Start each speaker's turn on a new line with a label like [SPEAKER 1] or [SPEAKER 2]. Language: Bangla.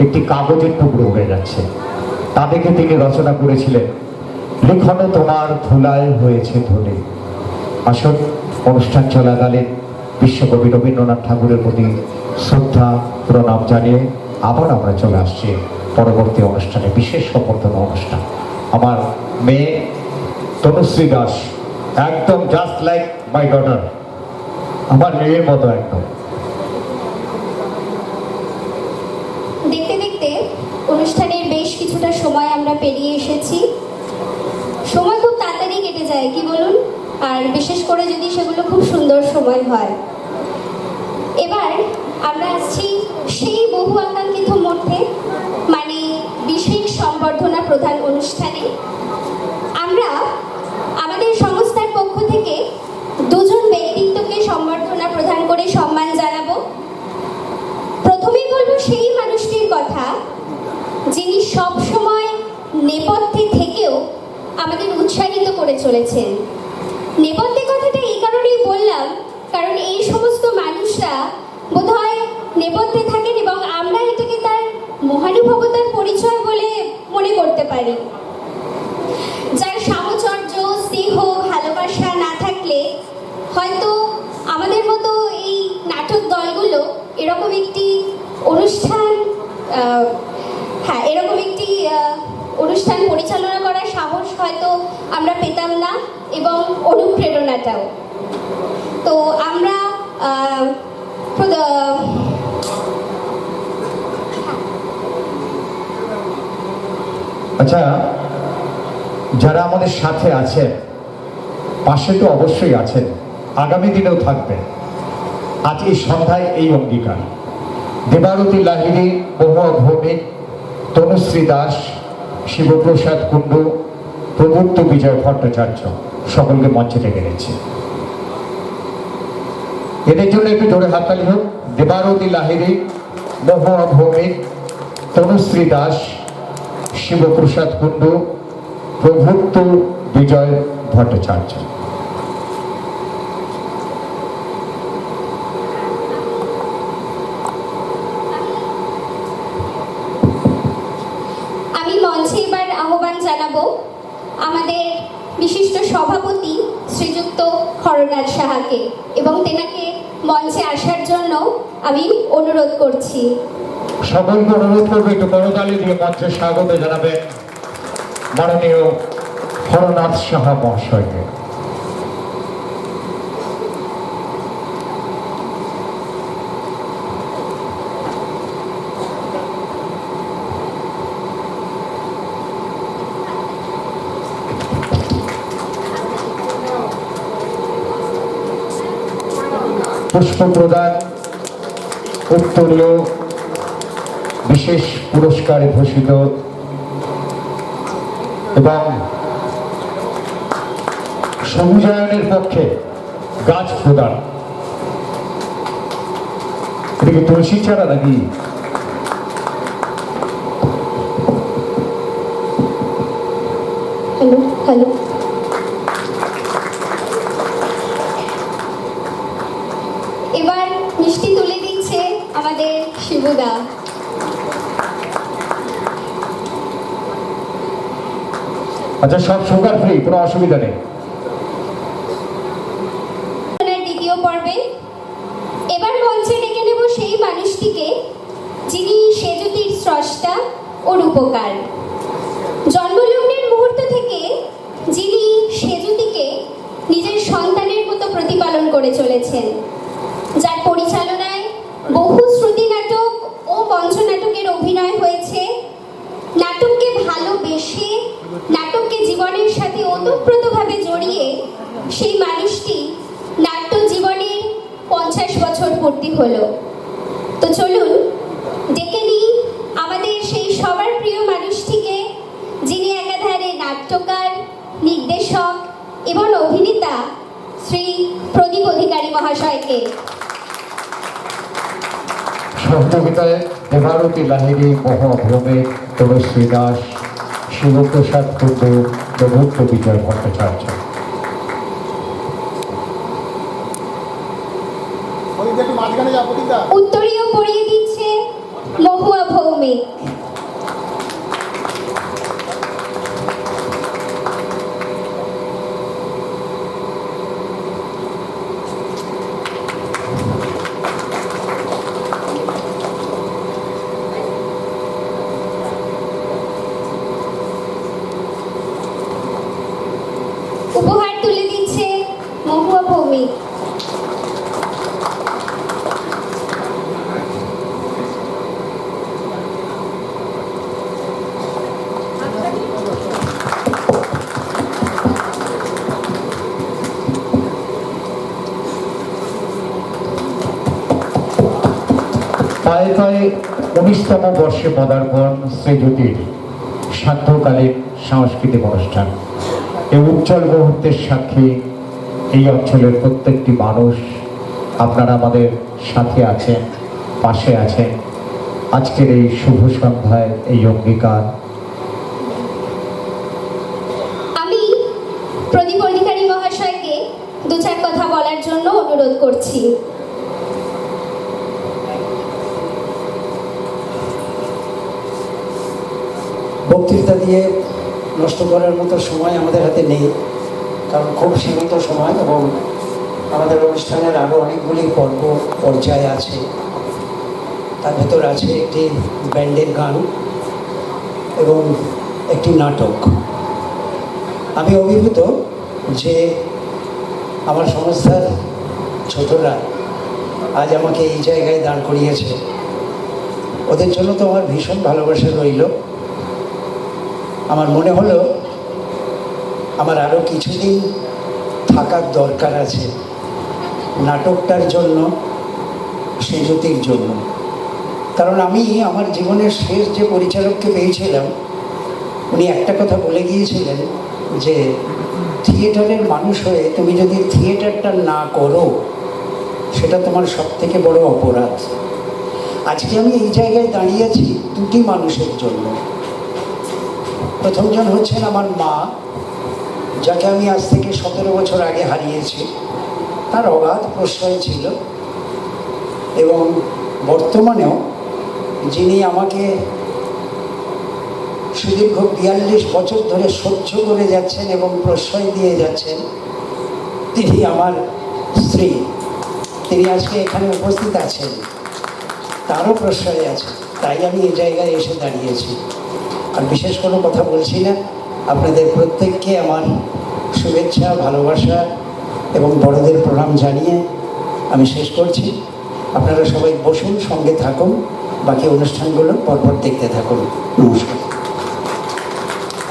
[SPEAKER 1] একটি কাগজের টুকরো উড়ে যাচ্ছে। তা দেখে তিনি রচনা করেছিলেন, লিখনো তোমার ধুলায় হয়েছে ধুলে। আসল অনুষ্ঠান চলাকালীন বিশ্বকবি রবীন্দ্রনাথ ঠাকুরের প্রতি শ্রদ্ধা প্রণাম জানিয়ে আবার আমরা চলে আসছি পরবর্তী অনুষ্ঠানে, বিশেষ সম্বর্ধনা অনুষ্ঠান। আমার মেয়ে তনুশ্রী দাস, একদম জাস্ট লাইক মাই ডটার, আমার মেয়ের মতো একদম।
[SPEAKER 2] দেখতে দেখতে অনুষ্ঠানের বেশ কিছুটা সময় আমরা পেরিয়ে এসেছি। সময় খুব তাড়াতাড়ি কেটে যায়, কি বলুন? আর বিশেষ করে যদি সেগুলো খুব সুন্দর সময় হয়। এবার আমরা আসছি সেই বহু আকাঙ্ক্ষিত মধ্যে, মানে বিশেষ সম্বর্ধনা প্রধান অনুষ্ঠানে। আমরা আমাদের সংস্থার পক্ষ থেকে দুজন ব্যক্তিত্বকে সম্বর্ধনা প্রদান করে সম্মান জানাবো। প্রথমেই বলবো সেই মানুষটির কথা যিনি সব সময় নেপথ্যে থেকেও আমাদের উৎসাহিত করে চলেছেন। নেপথ্যে কথাটা এই কারণেই বললাম, কারণ এই সমস্ত মানুষরা বোধহয় নেপথ্যে থাকেন এবং আমরা এটাকে তার মহানুভবতার পরিচয় বলে মনে করতে পারি। যার সাহচর্য, স্নেহ, ভালোবাসা না থাকলে হয়তো আমাদের মতো এই নাটক দলগুলো এরকম একটি অনুষ্ঠান অনুষ্ঠান পরিচালনা করার সাহস হয়তো আমরা পেতাম না, এবং অনুপ্রেরণাটাও। তো আমরা
[SPEAKER 1] আচ্ছা, যারা আমাদের সাথে আছেন, পাশে তো অবশ্যই আছেন, আগামী দিনেও থাকবেন, আজ এই সন্ধ্যায় এই অঙ্গীকার। দেবারতী লাহিড়ী, মহুয়া ভৌমিক, তনুশ্রী দাস, শিবপ্রসাদ কুণ্ডু, প্রভুত্ব বিজয় ভট্টাচার্য সকলকে মঞ্চে ডেকে নিচ্ছে। এদের জন্য একটু জোরে হাততালি হোক। দেবারতী লাহিড়ী, মহুয়া ভৌমিক, তনুশ্রী দাস, শিবপ্রসাদ কুণ্ডু, প্রভুত্ব বিজয় ভট্টাচার্য।
[SPEAKER 2] আমি মঞ্চে এবার আহ্বান জানাবো আমাদের বিশিষ্ট সভাপতি শ্রীযুক্ত হরনাথ সাহাকে, এবং তেনাকে মঞ্চে আসার জন্য আমি অনুরোধ করছি।
[SPEAKER 1] সকলকে অনুরোধ করবে একটু করতালি দিয়ে মঞ্চে স্বাগত জানাবেন মাননীয় হরনাথ সাহা মহাশয়কে। পুষ্প প্রদান, উত্তরীয় বিশেষ পুরস্কারে ভূষিত এবং সবুজায়নের পক্ষে গাছ প্রদান। এটা কি তুলসী চারা নাকি?
[SPEAKER 2] হ্যালো হ্যালো এবার মিষ্টি তুলে দিচ্ছে আমাদের শিবুদা।
[SPEAKER 1] আচ্ছা, সব সুগার ফ্রি, কোনো অসুবিধা নেই।
[SPEAKER 2] দ্বিতীয় পর্বে এবার মঞ্চে ডেকে নেব সেই মানুষটিকে যিনি সেজুতির স্রষ্টা ও রূপকার। জন্মলগ্নের মুহূর্ত থেকে যিনি সেজুতিকে নিজের সন্তানের মতো প্রতিপালন করে চলেছেন, যার পরিচালনায় বহু শ্রুতি নাটক ও মঞ্চনাটকের অভিনয় হয়েছে। নাটককে ভালোবেসে, নাটককে জীবনের সাথে ওতপ্রোতভাবে জড়িয়ে সেই মানুষটি নাট্য জীবনের 50 বছর পূর্তি হলো। তো চলুন ডেকে নিই আমাদের সেই সবার প্রিয় মানুষটিকে, যিনি একাধারে নাট্যকার, নির্দেশক এবং অভিনেতা, শ্রী প্রদীপ অধিকারী মহাশয়কে।
[SPEAKER 1] সহযোগিতায় দেবারতী লাহিড়ী, মহুয়া ভৌমিক, তনুশ্রী দাস, শিবপ্রসাদ কুণ্ডু, প্রভুত্ব বিজয় ভট্টাচার্য।
[SPEAKER 2] উত্তরীয় পরিয়ে দিচ্ছে মহুয়া ভৌমিক। উপহার তুলে দিচ্ছে মহুয়া ভৌমিক।
[SPEAKER 1] পায়ে পায়ে 19তম বর্ষে পদার্পণ শ্রীজ্যোতির সান্ধ্যকালীন সাংস্কৃতিক অনুষ্ঠান। এই উজ্জ্বল মুহূর্তের সাক্ষী এই অঞ্চলের প্রত্যেকটি মানুষ। আপনারা আমাদের সাথে আছেন, পাশে আছেন। আজকের এই শুভ সন্ধ্যায় এই অঙ্গীকার।
[SPEAKER 2] আমি প্রদীপ অধিকারী মহাশয়কে দু চার কথা বলার জন্য অনুরোধ করছি।
[SPEAKER 3] বক্তৃতা দিয়ে নষ্ট করার মতো সময় আমাদের হাতে নেই, কারণ খুব সীমিত সময় এবং আমাদের অনুষ্ঠানের আরও অনেকগুলি পর্যায় আছে। তার ভেতর আছে একটি ব্যান্ডের গান এবং একটি নাটক। আমি অভিভূত যে আমার সংস্থার ছোটরা আজ আমাকে এই জায়গায় দাঁড় করিয়েছে। ওদের জন্য তো আমার ভীষণ ভালোবাসা রইল। আমার মনে হলো আমার আরও কিছুদিন থাকার দরকার আছে নাটকটার জন্য, শ্রীজ্যোতির জন্য। কারণ আমি আমার জীবনের শেষ যে পরিচালককে পেয়েছিলাম, উনি একটা কথা বলে গিয়েছিলেন যে থিয়েটারের মানুষ হয়ে তুমি যদি থিয়েটারটা না করো সেটা তোমার সবথেকে বড় অপরাধ। আজকে আমি এই জায়গায় দাঁড়িয়েছি দুটি মানুষের জন্য। প্রথমজন হচ্ছেন আমার মা, যাকে আমি আজ থেকে 17 বছর আগে হারিয়েছি। তার অগাধ প্রশ্রয় ছিল এবং বর্তমানেও যিনি আমাকে সুদীর্ঘ 42 বছর ধরে সহ্য করে যাচ্ছেন এবং প্রশ্রয় দিয়ে যাচ্ছেন, তিনি আমার স্ত্রী। তিনি আজকে এখানে উপস্থিত আছেন, তারও প্রশ্রয় আছে। তাই আমি এই জায়গায় এসে দাঁড়িয়েছি। আর বিশেষ কোনো কথা বলছি না। আপনাদের প্রত্যেককে আমার শুভেচ্ছা, ভালোবাসা এবং বড়দের প্রণাম জানিয়ে আমি শেষ করছি। আপনারা সবাই বসুন, সঙ্গে থাকুন, বাকি অনুষ্ঠানগুলো পরপর দেখতে থাকুন। নমস্কার।